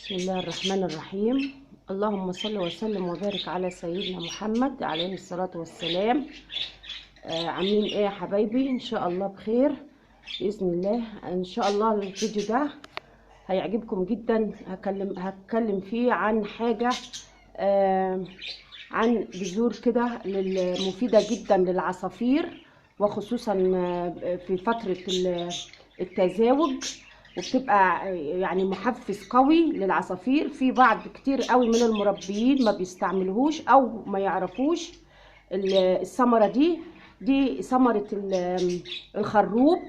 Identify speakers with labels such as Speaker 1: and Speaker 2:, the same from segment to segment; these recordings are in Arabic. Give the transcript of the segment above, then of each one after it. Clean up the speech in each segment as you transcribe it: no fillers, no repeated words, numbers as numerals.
Speaker 1: بسم الله الرحمن الرحيم. اللهم صل وسلم وبارك على سيدنا محمد عليه الصلاة والسلام. عاملين ايه يا حبايبي؟ ان شاء الله بخير بإذن الله. ان شاء الله الفيديو ده هيعجبكم جدا. هتكلم فيه عن حاجة، عن بذور كده مفيدة جدا للعصافير، وخصوصا في فترة التزاوج، وبتبقى يعني محفز قوي للعصافير. في بعض كتير قوي من المربيين ما بيستعملوهوش او ما يعرفوش الثمرة دي ثمرة الخروب.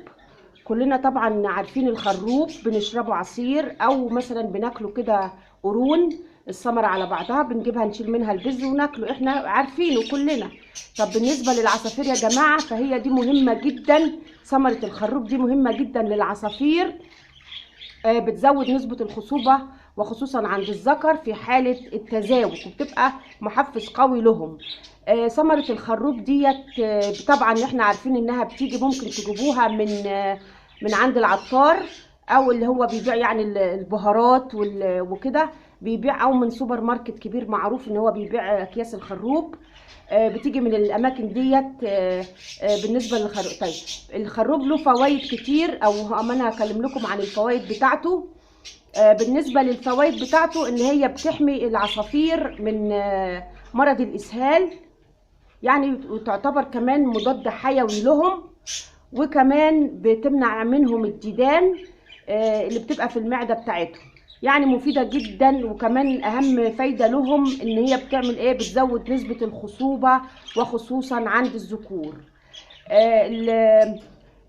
Speaker 1: كلنا طبعا عارفين الخروب، بنشربه عصير او مثلا بناكله كده قرون الثمرة على بعضها، بنجيبها نشيل منها البذر وناكله، احنا عارفينه كلنا. طب بالنسبة للعصافير يا جماعة، فهي دي مهمة جدا. ثمرة الخروب دي مهمة جدا للعصافير، بتزود نسبة الخصوبة وخصوصا عند الذكر في حالة التزاوج، وبتبقى محفز قوي لهم. ثمرة الخروب ديت طبعا احنا عارفين انها بتيجي، ممكن تجيبوها من عند العطار، او اللي هو بيبيع يعني البهارات وكده بيبيع، او من سوبر ماركت كبير معروف ان هو بيبيع اكياس الخروب. بتيجي من الاماكن ديت. بالنسبه للخروب، طيب الخروب له فوائد كتير، او انا هكلم لكم عن الفوائد بتاعته. بالنسبه للفوائد بتاعته، ان هي بتحمي العصافير من مرض الاسهال، يعني وتعتبر كمان مضاد حيوي لهم، وكمان بتمنع منهم الديدان اللي بتبقى في المعده بتاعتهم. يعني مفيده جدا، وكمان اهم فايده لهم ان هي بتعمل ايه؟ بتزود نسبه الخصوبه وخصوصا عند الذكور.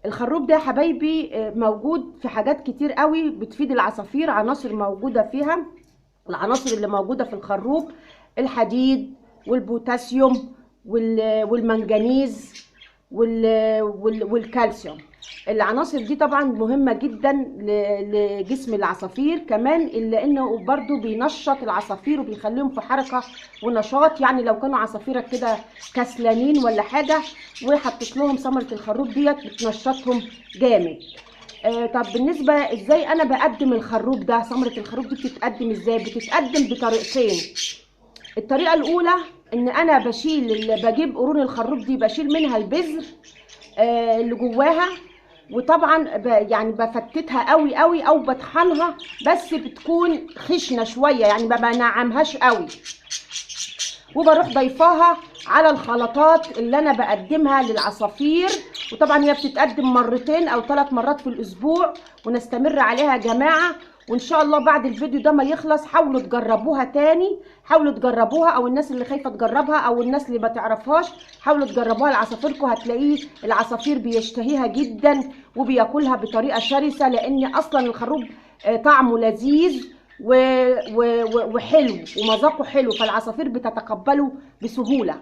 Speaker 1: الخروب ده يا حبايبي موجود في حاجات كتير قوي بتفيد العصافير، عناصر موجوده فيها. العناصر اللي موجوده في الخروب: الحديد والبوتاسيوم والمنجنيز والكالسيوم. العناصر دي طبعا مهمة جدا لجسم العصافير، كمان إلا انه برضو بينشط العصافير وبيخليهم في حركة ونشاط. يعني لو كانوا عصافيرك كده كسلانين ولا حاجة، وحطيت لهم ثمرة الخروب ديت بتنشطهم جامد. طب بالنسبة ازاي انا بقدم الخروب ده؟ ثمرة الخروب دي بتتقدم ازاي؟ بتتقدم بطريقتين. الطريقة الأولى إن أنا بجيب قرون الخروب دي، بشيل منها البذر اللي جواها، وطبعا يعني بفتتها قوي قوي أو بطحنها، بس بتكون خشنة شوية، يعني ما بنعمهاش قوي، وبروح ضيفاها على الخلطات اللي أنا بقدمها للعصافير. وطبعا هي بتتقدم مرتين أو 3 مرات في الأسبوع، ونستمر عليها يا جماعة. وان شاء الله بعد الفيديو ده ما يخلص حاولوا تجربوها تاني، حاولوا تجربوها، او الناس اللي خايفه تجربها او الناس اللي ما تعرفهاش حاولوا تجربوها لعصافيركم. هتلاقيه العصافير بيشتهيها جدا وبياكلها بطريقه شرسه، لان اصلا الخروب طعمه لذيذ وحلو ومذاقه حلو، فالعصافير بتتقبله بسهوله.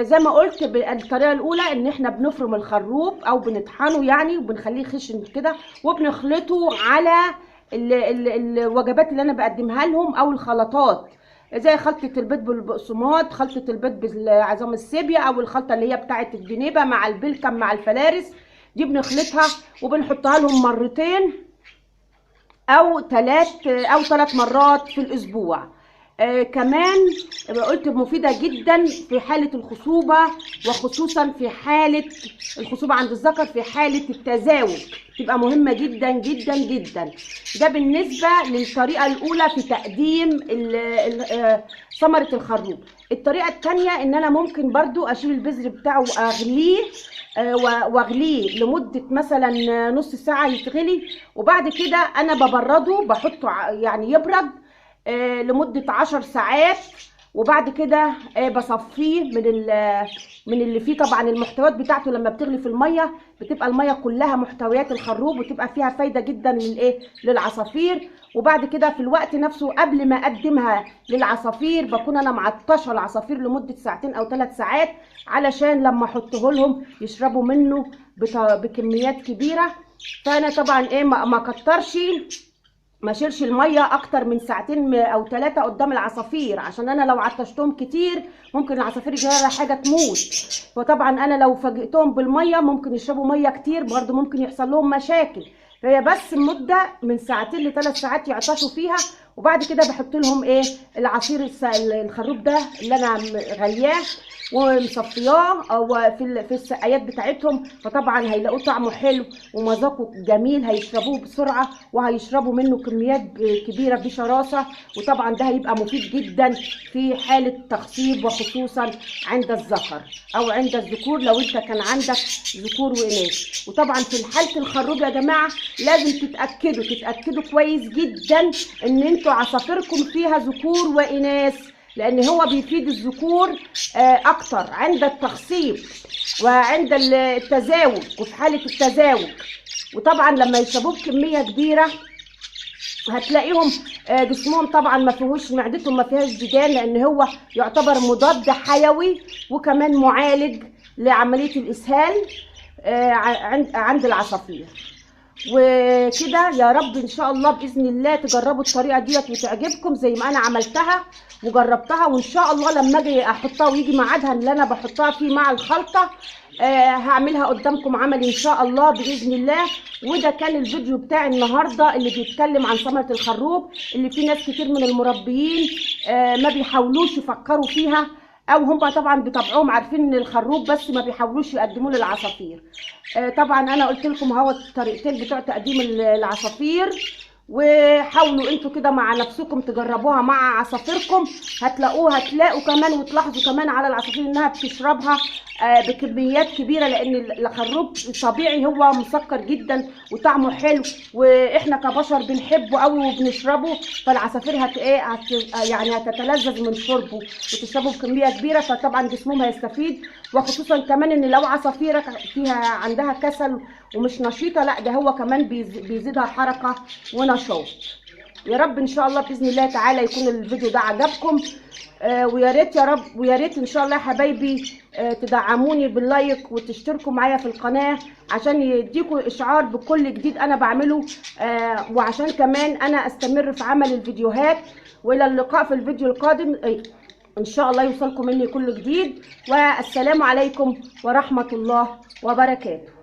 Speaker 1: زي ما قلت، الطريقه الاولى ان احنا بنفرم الخروب او بنطحنه يعني، وبنخليه خشن كده، وبنخلطه على الوجبات اللي انا بقدمها لهم، او الخلطات زي خلطه البيض بالبقسماط، خلطه البيض بعظام السيبيا، او الخلطه اللي هي بتاعه الجنيبه مع البلكم مع الفلارس. دي بنخلطها وبنحطها لهم مرتين او 3 مرات في الاسبوع. كمان قلت مفيدة جدا في حالة الخصوبة، وخصوصا في حالة الخصوبة عند الذكر في حالة التزاوج، تبقى مهمة جدا جدا جدا. ده بالنسبة للطريقة الأولى في تقديم ثمرة الخروب. الطريقة الثانية ان انا ممكن برضو اشيل البذر بتاعه واغليه، واغليه لمدة مثلا نص ساعة يتغلي، وبعد كده انا ببرده، بحطه يعني يبرد لمدة 10 ساعات، وبعد كده بصفيه من اللي فيه. طبعا المحتويات بتاعته لما بتغلي في الميه بتبقى الميه كلها محتويات الخروب، وتبقى فيها فايده جدا للعصافير. وبعد كده في الوقت نفسه قبل ما اقدمها للعصافير بكون انا معطشه العصافير لمده 2 أو 3 ساعات، علشان لما احطه لهم يشربوا منه بكميات كبيره. فانا طبعا ما كترش، ما شيلش الميه اكتر من 2 أو 3 قدام العصافير، عشان انا لو عطشتهم كتير ممكن العصافير يجرى حاجه تموت. فطبعا انا لو فاجئتهم بالميه ممكن يشربوا ميه كتير، برضو ممكن يحصل لهم مشاكل. هي بس مده من ساعتين ل3 ساعات يعطشوا فيها، وبعد كده بحط لهم ايه العصير الخروب ده اللي انا غلياه ومصفياه او في السقايات بتاعتهم، فطبعا هيلاقوه طعمه حلو ومذاقه جميل، هيشربوه بسرعه وهيشربوا منه كميات كبيره بشراسه، وطبعا ده هيبقى مفيد جدا في حاله تخصيب، وخصوصا عند الذكر او عند الذكور لو انت كان عندك ذكور واناث. وطبعا في حاله الخروب يا جماعه لازم تتاكدوا كويس جدا ان انتوا عصافيركم فيها ذكور واناث، لان هو بيفيد الذكور اكتر عند التخصيب وعند التزاوج وفي حاله التزاوج. وطبعا لما يشربوه بكميه كبيره هتلاقيهم جسمهم طبعا ما فيهوش، معدتهم ما فيهاش ديدان، لان هو يعتبر مضاد حيوي وكمان معالج لعمليه الاسهال عند العصافير. وكده يا رب ان شاء الله باذن الله تجربوا الطريقه ديت وتعجبكم زي ما انا عملتها وجربتها، وان شاء الله لما اجي احطها ويجي ميعادها اللي انا بحطها فيه مع الخلطه هعملها قدامكم عملي ان شاء الله باذن الله. وده كان الفيديو بتاع النهارده اللي بيتكلم عن ثمره الخروب، اللي في ناس كتير من المربيين ما بيحاولوش يفكروا فيها، او هم طبعا بطبعهم عارفين ان الخروب بس ما بيحاولوش يقدموه للعصافير. طبعا انا قلت لكم اهو الطريقتين بتوع تقديم العصافير، وحاولوا انتوا كده مع نفسكم تجربوها مع عصافيركم، هتلاقوا كمان وتلاحظوا كمان على العصافير انها بتشربها بكميات كبيره، لان الخروب طبيعي هو مسكر جدا وطعمه حلو، واحنا كبشر بنحبه قوي وبنشربه، فالعصافير يعني هتتلذذ من شربه وتشربه بكميه كبيره، فطبعا جسمهم هيستفيد. وخصوصا كمان ان لو عصافيرك فيها عندها كسل ومش نشيطه، لا ده هو كمان بيزيدها حركه ونشاط. يا رب ان شاء الله باذن الله تعالى يكون الفيديو ده عجبكم، ويا ريت يا رب ويا ريت ان شاء الله يا حبايبي تدعموني باللايك وتشتركوا معايا في القناه عشان يديكوا اشعار بكل جديد انا بعمله، وعشان كمان انا استمر في عمل الفيديوهات. والى اللقاء في الفيديو القادم ان شاء الله يوصلكم مني كل جديد، والسلام عليكم ورحمه الله وبركاته.